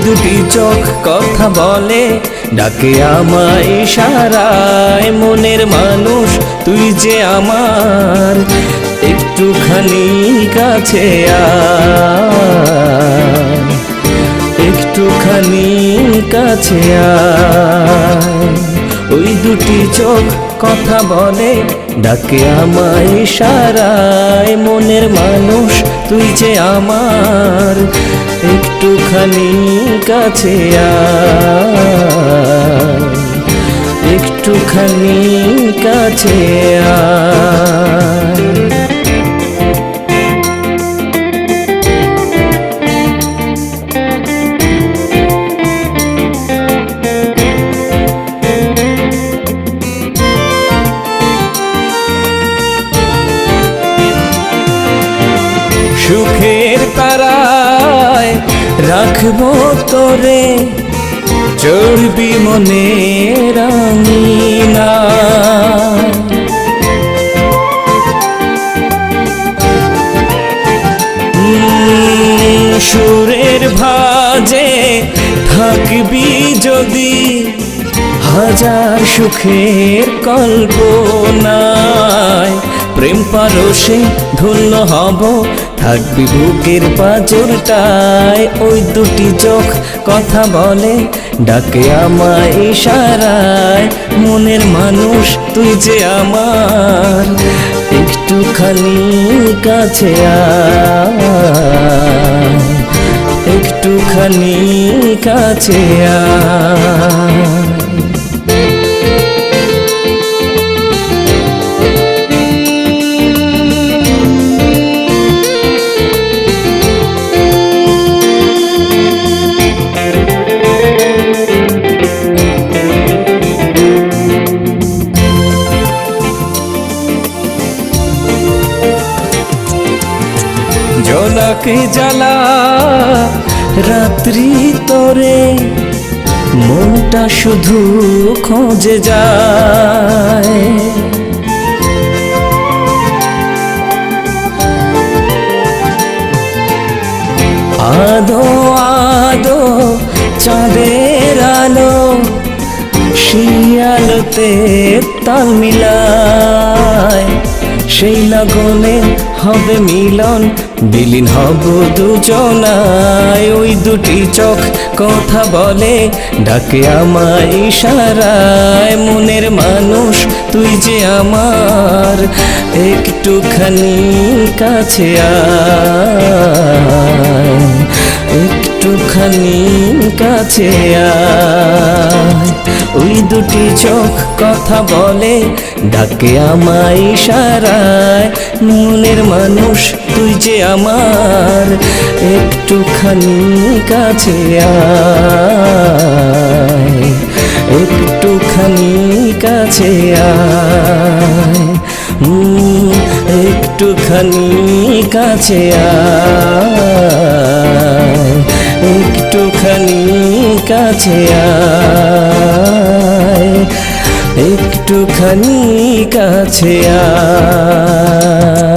দুটি চোখ কথা বলে, ডাকে আমায় ইশারায়, মনের মানুষ তুই যে আমার, একটুখানি কাছে আয়, একটুখানি কাছে আয়। ওই দুটি চোখ কথা বলে, ডাকে আমায় ইশারায়, মনের মানুষ তুই যে আমার, একটুখানি কাছে আয়, একটুখানি কাছে আয়। সুখের তারায় রাখবো তোরে, চড়বি মনে রাঙিনা, সুরের ভাজে থাকবি যদি, হাজার সুখের কল্পনায়, প্রেম পারসে ধন্য হব, থাকবি বুকের পাঁজরটায়। ওই দুটি চোখ কথা বলে, ডাকে আমায় ইশারায়, মনের মানুষ তুই যে আমার, একটুখানি কাছে আয়, একটুখানি কাছে আয়। জোনাকে জ্বালা রাত্রি তোরে, মনটা শুধু খোঁজে যায়, আদো আদো চাঁদের আলো, শিয়ালতে তাল মিলায়, সেই লগনে হবে মিলন, বিলীন হব দুজনায়। ওই দুটি চোখ কথা বলে, ডাকে আমায় ইশারায়, মনের মানুষ তুই যে আমার, একটুখানি কাছে আয়, একটুখানি কাছে আয়। ওই দুটি চোখ কথা বলে, ডাকে আমায় ইশারায়, মনের মানুষ তুই যে আমার, একটুখানি কাছে আয়, একটুখানি কাছে আয়, একটুখানি কাছে আয়, একটুখানি কাছে আয়, একটুখানি কাছে আয়।